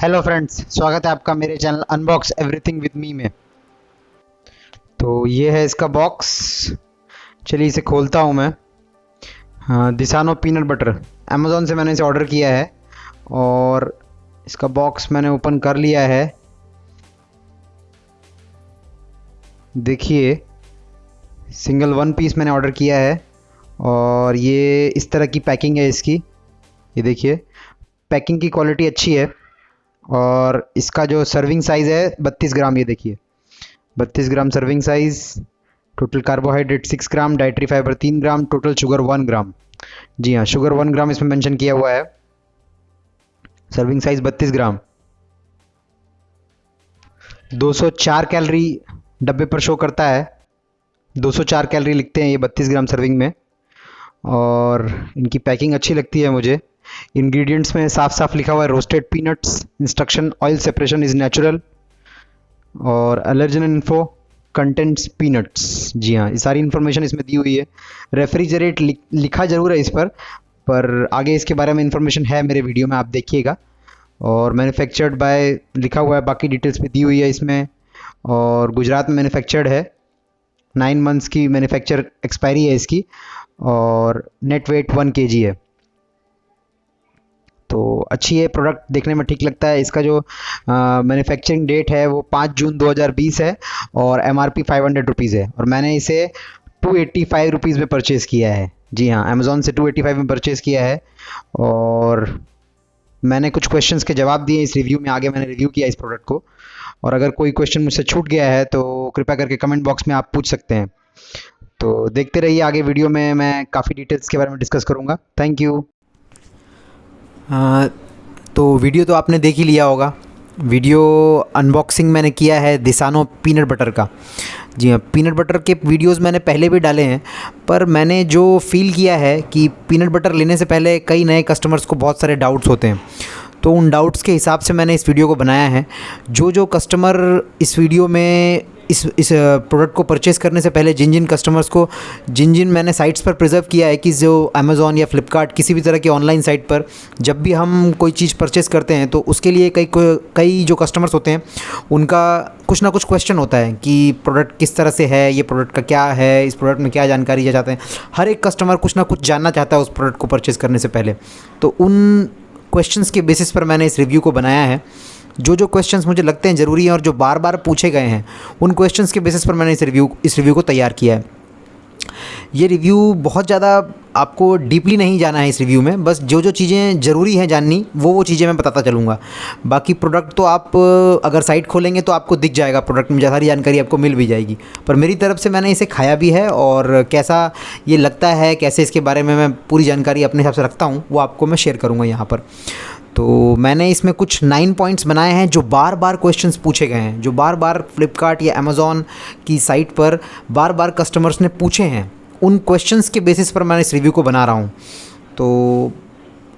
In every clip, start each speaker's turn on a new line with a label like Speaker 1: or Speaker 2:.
Speaker 1: Hello friends, स्वागत है आपका मेरे channel unbox everything with me में। तो ये है इसका बॉक्स। चलिए इसे खोलता हूँ मैं। हाँ, दिसानो पीनट बटर अमेज़ॉन से मैंने इसे ऑर्डर किया है और इसका बॉक्स मैंने ओपन कर लिया है। देखिए, सिंगल वन पीस मैंने ऑर्डर किया है और ये इस तरह की पैकिंग है इसकी। ये देखिए, पैकिंग की क्वालिटी अच्छी है और इसका जो सर्विंग साइज़ है 32 ग्राम। ये देखिए, 32 ग्राम सर्विंग साइज़। टोटल कार्बोहाइड्रेट 6 ग्राम, डाइटरी फाइबर 3 ग्राम, टोटल शुगर 1 ग्राम। जी हाँ, शुगर 1 ग्राम इसमें मेंशन किया हुआ है। सर्विंग साइज़ 32 ग्राम। 204 कैलोरी डब्बे पर शो करता है। 204 कैलोरी लिखते हैं ये 32 ग्राम सर्विंग में। और इनकी पैकिंग अच्छी लगती है मुझे। इंग्रेडिएंट्स में साफ साफ लिखा हुआ है roasted peanuts, instruction oil separation is natural, और एलर्जन इन्फो कंटेंट्स पीनट्स। जी हाँ, ये सारी इन्फॉर्मेशन इसमें दी हुई है। रेफ्रिजरेट लिखा जरूर है इस पर आगे इसके बारे में इन्फॉर्मेशन है मेरे वीडियो में, आप देखिएगा। और मैन्युफैक्चर्ड बाय लिखा हुआ है, बाकी डिटेल्स भी दी हुई है इसमें। और गुजरात में मैन्युफैक्चर्ड है। 9 मंथ्स की मैन्युफैक्चर एक्सपायरी है इसकी और नेट वेट 1 kg है। तो अच्छी है, प्रोडक्ट देखने में ठीक लगता है। इसका जो मैन्युफैक्चरिंग डेट है वो 5 जून 2020 है और MRP 500 रुपीज़ है और मैंने इसे 285 रुपीज़ में परचेज़ किया है। जी हाँ, अमेज़ॉन से 285 में परचेज़ किया है। और मैंने कुछ क्वेश्चंस के जवाब दिए इस रिव्यू में। आगे मैंने रिव्यू किया इस प्रोडक्ट को, और अगर कोई क्वेश्चन मुझसे छूट गया है तो कृपया करके कमेंट बॉक्स में आप पूछ सकते हैं। तो देखते रहिए, आगे वीडियो में मैं काफ़ी डिटेल्स के बारे में डिस्कस करूँगा। Thank you. तो वीडियो तो आपने देख ही लिया होगा। वीडियो अनबॉक्सिंग मैंने किया है दिसानो पीनट बटर का। जी हाँ, पीनट बटर के वीडियोस मैंने पहले भी डाले हैं, पर मैंने जो फ़ील किया है कि पीनट बटर लेने से पहले कई नए कस्टमर्स को बहुत सारे डाउट्स होते हैं, तो उन डाउट्स के हिसाब से मैंने इस वीडियो को बनाया है। जो कस्टमर इस वीडियो में इस प्रोडक्ट को परचेज़ करने से पहले जिन कस्टमर्स को जिन मैंने साइट्स पर प्रिजर्व किया है कि जो अमेज़ॉन या फ्लिपकार्ट किसी भी तरह की ऑनलाइन साइट पर जब भी हम कोई चीज़ परचेज़ करते हैं तो उसके लिए कई जो कस्टमर्स होते हैं उनका कुछ ना कुछ क्वेश्चन होता है कि प्रोडक्ट किस तरह से है, ये प्रोडक्ट का क्या है, इस प्रोडक्ट में क्या जानकारी दिया जाता है। हर एक कस्टमर कुछ ना कुछ जानना चाहता है उस प्रोडक्ट को परचेज़ करने से पहले। तो उन क्वेश्चंस के बेसिस पर मैंने इस रिव्यू को बनाया है। जो क्वेश्चंस मुझे लगते हैं ज़रूरी हैं और जो बार बार पूछे गए हैं, उन क्वेश्चंस के बेसिस पर मैंने इस रिव्यू को तैयार किया है। ये रिव्यू बहुत ज़्यादा आपको डीपली नहीं जाना है इस रिव्यू में, बस जो चीज़ें ज़रूरी हैं जाननी वो चीज़ें मैं बताता चलूँगा। बाकी प्रोडक्ट तो आप अगर साइट खोलेंगे तो आपको दिख जाएगा, प्रोडक्ट में सारी जानकारी आपको मिल भी जाएगी। पर मेरी तरफ से मैंने इसे खाया भी है और कैसा ये लगता है, कैसे इसके बारे में मैं पूरी जानकारी अपने हिसाब से रखता हूँ, वो आपको मैं शेयर करूँगा यहाँ पर। तो मैंने इसमें कुछ 9 पॉइंट्स बनाए हैं जो बार बार क्वेश्चंस पूछे गए हैं, जो बार बार फ्लिपकार्ट या अमेज़ॉन की साइट पर बार बार कस्टमर्स ने पूछे हैं। उन क्वेश्चंस के बेसिस पर मैंने इस रिव्यू को बना रहा हूँ। तो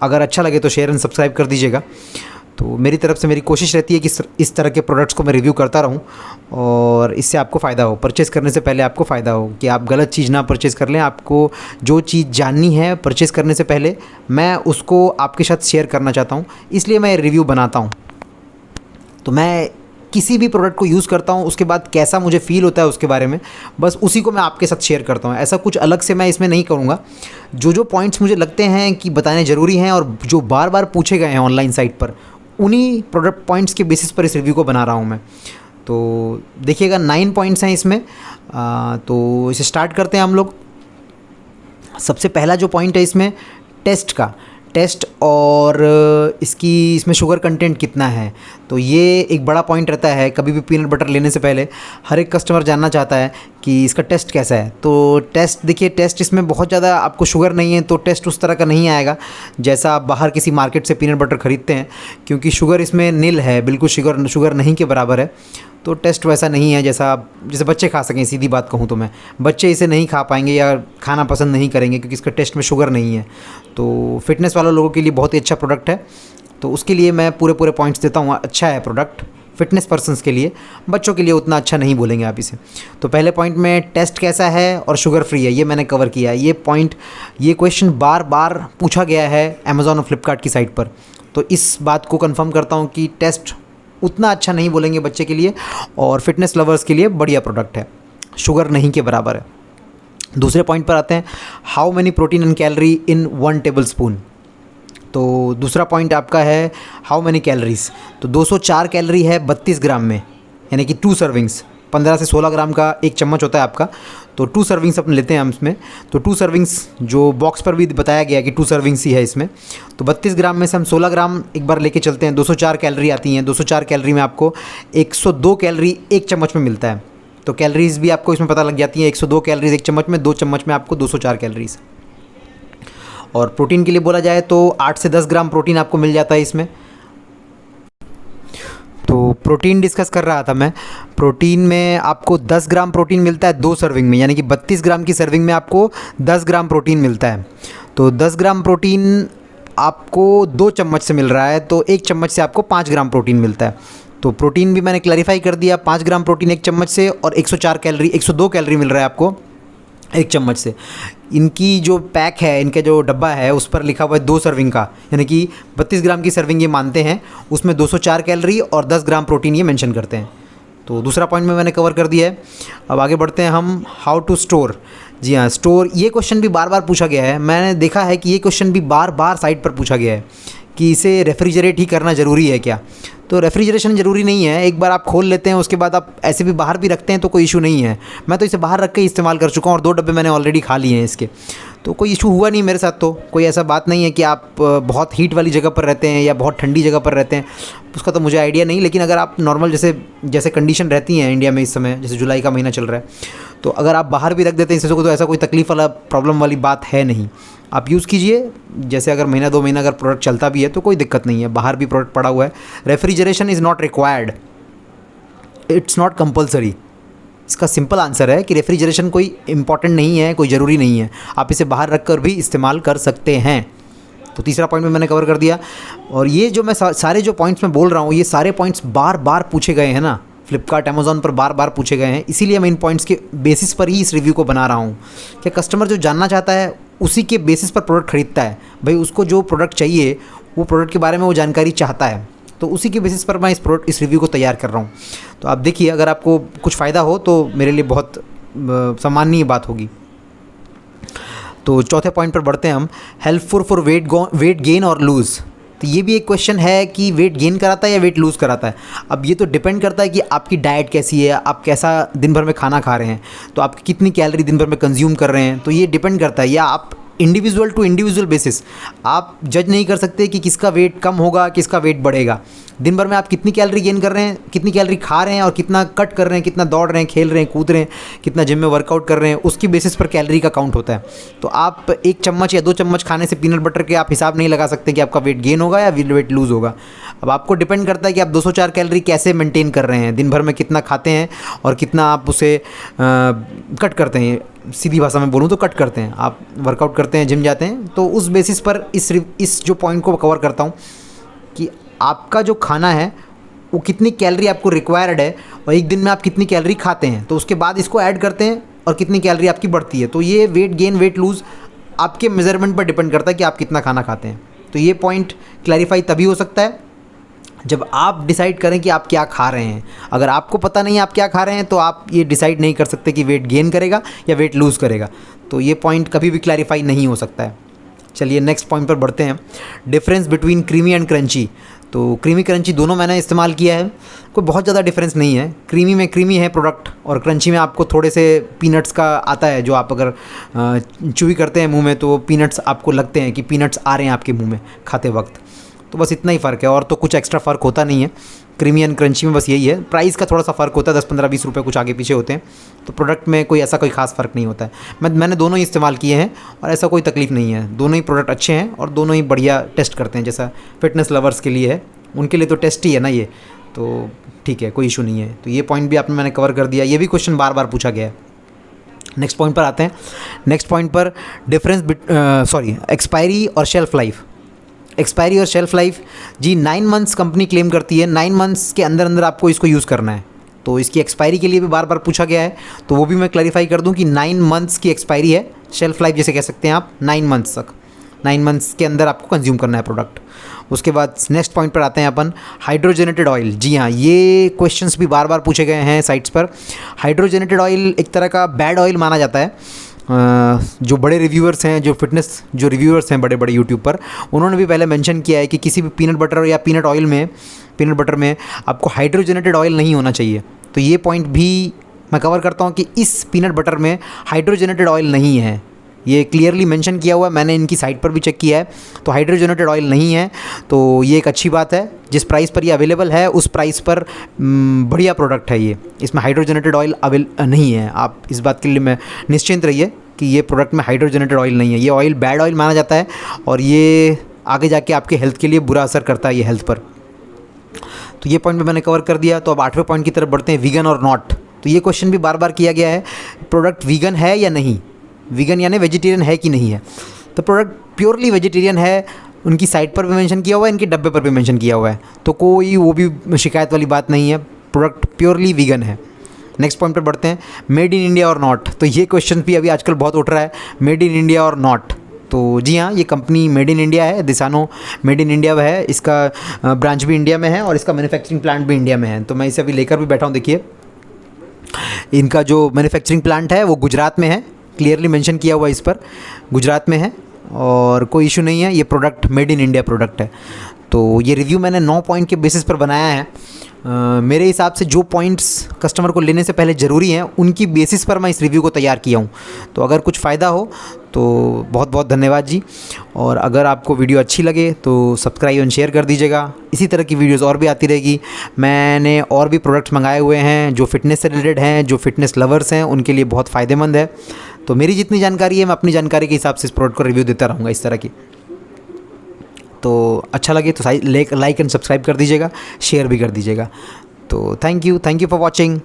Speaker 1: अगर अच्छा लगे तो शेयर एंड सब्सक्राइब कर दीजिएगा। तो मेरी तरफ से मेरी कोशिश रहती है कि इस तरह के प्रोडक्ट्स को मैं रिव्यू करता रहूं और इससे आपको फ़ायदा हो, परचेज़ करने से पहले आपको फ़ायदा हो कि आप गलत चीज़ ना परचेज़ कर लें। आपको जो चीज़ जाननी है परचेज़ करने से पहले, मैं उसको आपके साथ शेयर करना चाहता हूं, इसलिए मैं रिव्यू बनाता हूं। तो मैं किसी भी प्रोडक्ट को यूज़ करता हूं, उसके बाद कैसा मुझे फ़ील होता है उसके बारे में, बस उसी को मैं आपके साथ शेयर करता हूं। ऐसा कुछ अलग से मैं इसमें नहीं करूंगा। जो पॉइंट्स मुझे लगते हैं कि बताने ज़रूरी हैं और जो बार बार पूछे गए हैं ऑनलाइन साइट पर, उन्हीं प्रोडक्ट पॉइंट्स के बेसिस पर इस रिव्यू को बना रहा हूँ मैं। तो देखिएगा, 9 पॉइंट्स हैं इसमें। तो इसे स्टार्ट करते हैं हम लोग। सबसे पहला जो पॉइंट है इसमें टेस्ट और इसमें शुगर कंटेंट कितना है। तो ये एक बड़ा पॉइंट रहता है। कभी भी पीनट बटर लेने से पहले हर एक कस्टमर जानना चाहता है कि इसका टेस्ट कैसा है। तो टेस्ट देखिए, टेस्ट इसमें बहुत ज़्यादा आपको शुगर नहीं है तो टेस्ट उस तरह का नहीं आएगा जैसा आप बाहर किसी मार्केट से पीनट बटर ख़रीदते हैं, क्योंकि शुगर इसमें नील है, बिल्कुल शुगर नहीं के बराबर है। तो टेस्ट वैसा नहीं है जैसे बच्चे खा सकें। सीधी बात कहूँ तो मैं, बच्चे इसे नहीं खा पाएंगे या खाना पसंद नहीं करेंगे क्योंकि इसका टेस्ट में शुगर नहीं है। तो फिटनेस वाले लोगों के लिए बहुत ही अच्छा प्रोडक्ट है। तो उसके लिए मैं पूरे पॉइंट्स देता हूँ। अच्छा है प्रोडक्ट फिटनेस पर्सन्स के लिए, बच्चों के लिए उतना अच्छा नहीं बोलेंगे आप इसे। तो पहले पॉइंट में टेस्ट कैसा है और शुगर फ्री है, ये मैंने कवर किया है। ये क्वेश्चन बार बार पूछा गया है अमेज़ॉन और फ्लिपकार्ट की साइट पर। तो इस बात को कंफर्म करता हूँ कि टेस्ट उतना अच्छा नहीं बोलेंगे बच्चे के लिए, और फिटनेस लवर्स के लिए बढ़िया प्रोडक्ट है, शुगर नहीं के बराबर है। दूसरे पॉइंट पर आते हैं, how many protein and calorie in 1 table spoon. तो दूसरा पॉइंट आपका है हाउ मैनी कैलोरीज। तो 204 कैलोरी है 32 ग्राम में, यानी कि 2 सर्विंग्स, 15 से 16 ग्राम का एक चम्मच होता है आपका, तो 2 सर्विंग्स अपन लेते हैं हम इसमें। तो 2 सर्विंग्स जो बॉक्स पर भी बताया गया कि 2 सर्विंग्स ही है इसमें, तो 32 ग्राम में से हम 16 ग्राम एक बार लेके चलते हैं। 204 कैलोरी आती हैं, 204 कैलोरी में आपको 102 कैलोरी एक चम्मच में मिलता है। तो कैलोरीज भी आपको इसमें पता लग जाती हैं, 102 कैलोरीज एक चम्मच में, 2 चम्मच में आपको 204 कैलोरीज। और प्रोटीन के लिए बोला जाए तो 8 से 10 ग्राम प्रोटीन आपको मिल जाता है इसमें। तो प्रोटीन डिस्कस कर रहा था मैं। प्रोटीन में आपको 10 ग्राम प्रोटीन मिलता है 2 सर्विंग में, यानी कि 32 ग्राम की सर्विंग में आपको 10 ग्राम प्रोटीन मिलता है। तो 10 ग्राम प्रोटीन आपको 2 चम्मच से मिल रहा है, तो 1 चम्मच से आपको 5 ग्राम प्रोटीन मिलता है। तो प्रोटीन भी मैंने क्लैरिफाई कर दिया, 5 ग्राम प्रोटीन 1 चम्मच से, और 102 कैलोरी मिल रहा है आपको 1 चम्मच से। इनकी जो पैक है, इनका जो डब्बा है, उस पर लिखा हुआ है 2 सर्विंग का, यानी कि 32 ग्राम की सर्विंग ये मानते हैं, उसमें 204 कैलोरी और 10 ग्राम प्रोटीन ये मेंशन करते हैं। तो दूसरा पॉइंट में मैंने कवर कर दिया है। अब आगे बढ़ते हैं हम, हाउ टू स्टोर। जी हाँ, स्टोर, ये क्वेश्चन भी बार बार पूछा गया है। मैंने देखा है कि ये क्वेश्चन भी बार बार साइट पर पूछा गया है कि इसे रेफ्रिजरेट ही करना ज़रूरी है क्या। तो रेफ्रिजरेशन ज़रूरी नहीं है, एक बार आप खोल लेते हैं उसके बाद आप ऐसे भी बाहर भी रखते हैं तो कोई इशू नहीं है। मैं तो इसे बाहर रख के इस्तेमाल कर चुका हूँ और 2 डब्बे मैंने ऑलरेडी खा लिए हैं इसके, तो कोई इशू हुआ नहीं मेरे साथ। तो कोई ऐसा बात नहीं है कि आप बहुत हीट वाली जगह पर रहते हैं या बहुत ठंडी जगह पर रहते हैं, उसका तो मुझे आइडिया नहीं। लेकिन अगर आप नॉर्मल जैसे कंडीशन रहती हैं इंडिया में इस समय, जैसे जुलाई का महीना चल रहा है, तो अगर आप बाहर भी रख देते हैं इससे, तो ऐसा कोई तकलीफ़ वाला प्रॉब्लम वाली बात है नहीं। आप यूज़ कीजिए, जैसे अगर महीना 2 महीना अगर प्रोडक्ट चलता भी है तो कोई दिक्कत नहीं है, बाहर भी प्रोडक्ट पड़ा हुआ है। Refrigeration is not required, it's not compulsory. इसका सिंपल आंसर है कि रेफ्रिजरेशन कोई इंपॉर्टेंट नहीं है, कोई ज़रूरी नहीं है, आप इसे बाहर रख कर भी इस्तेमाल कर सकते हैं। तो तीसरा पॉइंट में मैंने कवर कर दिया। और ये जो मैं सारे जो पॉइंट्स मैं बोल रहा हूँ, ये सारे पॉइंट्स बार बार पूछे गए हैं ना, फ्लिपकार्ट अमेज़ॉन पर बार बार पूछे गए हैं, इसीलिए मैं इन पॉइंट्स के बेसिस पर ही इस रिव्यू को बना रहा हूँ। कि कस्टमर जो जानना चाहता है उसी के बेसिस पर प्रोडक्ट ख़रीदता है। भाई उसको जो प्रोडक्ट चाहिए, वो प्रोडक्ट के बारे में वो जानकारी चाहता है, तो उसी के बेसिस पर मैं इस रिव्यू को तैयार कर रहा हूँ। तो आप देखिए, अगर आपको कुछ फ़ायदा हो तो मेरे लिए बहुत सम्माननीय बात होगी। तो चौथे पॉइंट पर बढ़ते हैं हम, हेल्पफुल फॉर वेट गेन और लूज़। तो ये भी एक क्वेश्चन है कि वेट गेन कराता है या वेट लूज़ कराता है। अब ये तो डिपेंड करता है कि आपकी डाइट कैसी है, आप कैसा दिन भर में खाना खा रहे हैं, तो आप कितनी कैलोरी दिन भर में कंज्यूम कर रहे हैं, तो ये डिपेंड करता है। या आप इंडिविजुअल टू इंडिविजुअल बेसिस आप जज नहीं कर सकते कि किसका वेट कम होगा, किसका वेट बढ़ेगा। दिन भर में आप कितनी कैलोरी गेन कर रहे हैं, कितनी कैलोरी खा रहे हैं, और कितना कट कर रहे हैं, कितना दौड़ रहे हैं, खेल रहे हैं, कूद रहे हैं, कितना जिम में वर्कआउट कर रहे हैं, उसकी बेसिस पर कैलोरी का काउंट होता है। तो आप 1 चम्मच या 2 चम्मच खाने से पीनट बटर के आप हिसाब नहीं लगा सकते कि आपका वेट गेन होगा या वेट लूज़ होगा। अब आपको डिपेंड करता है कि आप 204 कैलोरी कैसे मेंटेन कर रहे हैं, दिन भर में कितना खाते हैं और कितना आप उसे कट करते हैं। सीधी भाषा में बोलूँ तो कट करते हैं, आप वर्कआउट करते हैं, जिम जाते हैं, तो उस बेसिस पर इस जो पॉइंट को कवर करता हूँ कि आपका जो खाना है वो कितनी कैलोरी आपको रिक्वायर्ड है और एक दिन में आप कितनी कैलोरी खाते हैं, तो उसके बाद इसको ऐड करते हैं और कितनी कैलोरी आपकी बढ़ती है। तो ये वेट गेन वेट लूज़ आपके मेज़रमेंट पर डिपेंड करता है कि आप कितना खाना खाते हैं। तो ये पॉइंट क्लैरिफाई तभी हो सकता है जब आप डिसाइड करें कि आप क्या खा रहे हैं। अगर आपको पता नहीं आप क्या खा रहे हैं तो आप ये डिसाइड नहीं कर सकते कि वेट गेन करेगा या वेट लूज़ करेगा। तो ये पॉइंट कभी भी क्लैरिफाई नहीं हो सकता है। चलिए नेक्स्ट पॉइंट पर बढ़ते हैं, difference between creamy and crunchy. तो क्रीमी क्रंची दोनों मैंने इस्तेमाल किया है, कोई बहुत ज़्यादा डिफरेंस नहीं है। क्रीमी में क्रीमी है प्रोडक्ट और क्रंची में आपको थोड़े से पीनट्स का आता है, जो आप अगर चूई करते हैं मुंह में तो पीनट्स आपको लगते हैं कि पीनट्स आ रहे हैं आपके मुंह में खाते वक्त। तो बस इतना ही फ़र्क है और तो कुछ एक्स्ट्रा फ़र्क होता नहीं है क्रीमी एंड क्रंची में, बस यही है। प्राइस का थोड़ा सा फ़र्क होता है, 10, 15, 20 रुपये कुछ आगे पीछे होते हैं। तो प्रोडक्ट में कोई ऐसा कोई ख़ास फ़र्क नहीं होता है। मैंने दोनों ही इस्तेमाल किए हैं और ऐसा कोई तकलीफ़ नहीं है। दोनों ही प्रोडक्ट अच्छे हैं और दोनों ही बढ़िया टेस्ट करते हैं। जैसा फिटनेस लवर्स के लिए है, उनके लिए तो टेस्ट ही है ना ये, तो ठीक है, कोई इशू नहीं है। तो ये पॉइंट भी मैंने कवर कर दिया। ये भी क्वेश्चन बार बार पूछा गया है। नेक्स्ट पॉइंट पर आते हैं। नेक्स्ट पॉइंट पर एक्सपायरी और शेल्फ़ लाइफ। एक्सपायरी और शेल्फ़ लाइफ जी 9 मंथ्स कंपनी क्लेम करती है, 9 मंथ्स के अंदर अंदर आपको इसको यूज़ करना है। तो इसकी एक्सपायरी के लिए भी बार बार पूछा गया है, तो वो भी मैं क्लैरिफाई कर दूं कि 9 मंथ्स की एक्सपायरी है। शेल्फ़ लाइफ जैसे कह सकते हैं आप 9 मंथ्स तक, 9 मंथ्स के अंदर आपको कंज्यूम करना है प्रोडक्ट। उसके बाद नेक्स्ट पॉइंट पर आते हैं अपन, हाइड्रोजनेटेड ऑयल। जी हाँ, ये क्वेश्चंस भी बार बार पूछे गए हैं साइट्स पर। हाइड्रोजनेटेड ऑयल एक तरह का बैड ऑयल माना जाता है। जो बड़े रिव्यूअर्स हैं, जो फिटनेस जो रिव्यूअर्स हैं बड़े बड़े यूट्यूब पर, उन्होंने भी पहले मेंशन किया है कि किसी भी पीनट बटर या पीनट ऑयल में, पीनट बटर में आपको हाइड्रोजनेटेड ऑयल नहीं होना चाहिए। तो ये पॉइंट भी मैं कवर करता हूँ कि इस पीनट बटर में हाइड्रोजनेटेड ऑयल नहीं है। ये क्लियरली मेंशन किया हुआ है, मैंने इनकी साइट पर भी चेक किया है, तो हाइड्रोजनेटेड ऑयल नहीं है। तो ये एक अच्छी बात है। जिस प्राइस पर ये अवेलेबल है उस प्राइस पर बढ़िया प्रोडक्ट है ये, इसमें हाइड्रोजनेटेड ऑयल नहीं है। आप इस बात के लिए मैं निश्चिंत रहिए कि ये प्रोडक्ट में हाइड्रोजनेटेड ऑयल नहीं है। ये ऑयल बैड ऑयल माना जाता है और ये आगे जाके आपके हेल्थ के लिए बुरा असर करता है, ये हेल्थ पर। तो ये पॉइंट भी मैंने कवर कर दिया। तो अब 8वें पॉइंट की तरफ बढ़ते हैं, वीगन और नॉट। तो ये क्वेश्चन भी बार बार किया गया है, प्रोडक्ट वीगन है या नहीं, वीगन यानी वेजिटेरियन है कि नहीं है। तो प्रोडक्ट प्योरली वेजिटेरियन है, उनकी साइट पर भी मेंशन किया हुआ है, इनके डब्बे पर भी मेंशन किया हुआ है, तो कोई वो भी शिकायत वाली बात नहीं है, प्रोडक्ट प्योरली वीगन है। नेक्स्ट पॉइंट पर बढ़ते हैं, मेड इन इंडिया और नॉट। तो ये क्वेश्चन भी अभी आजकल बहुत उठ रहा है, मेड इन इंडिया और नॉट। तो जी हाँ, ये कंपनी मेड इन इंडिया है, दिसानो मेड इन इंडिया है, इसका ब्रांच भी इंडिया में है और इसका मैन्युफैक्चरिंग प्लांट भी इंडिया में है। तो मैं इसे अभी लेकर भी बैठा हूँ। देखिए, इनका जो मैन्युफैक्चरिंग प्लांट है वो गुजरात में है, क्लियरली मेंशन किया हुआ इस पर, गुजरात में है और कोई इशू नहीं है। ये product made in India product है। तो ये रिव्यू मैंने 9 पॉइंट के बेसिस पर बनाया है। मेरे हिसाब से जो पॉइंट्स कस्टमर को लेने से पहले ज़रूरी हैं, उनकी बेसिस पर मैं इस रिव्यू को तैयार किया हूँ। तो अगर कुछ फ़ायदा हो तो बहुत बहुत धन्यवाद जी। और अगर आपको वीडियो अच्छी लगे तो सब्सक्राइब एंड शेयर कर दीजिएगा। इसी तरह की वीडियोस और भी आती रहेगी। मैंने और भी प्रोडक्ट्स मंगाए हुए हैं जो फिटनेस से रिलेटेड हैं, जो फिटनेस लवर्स हैं उनके लिए बहुत फ़ायदेमंद है। तो मेरी जितनी जानकारी है मैं अपनी जानकारी के हिसाब से इस प्रोडक्ट को रिव्यू देता रहूँगा इस तरह की। तो अच्छा लगे तो लाइक एंड सब्सक्राइब कर दीजिएगा, शेयर भी कर दीजिएगा। तो थैंक यू फॉर वॉचिंग।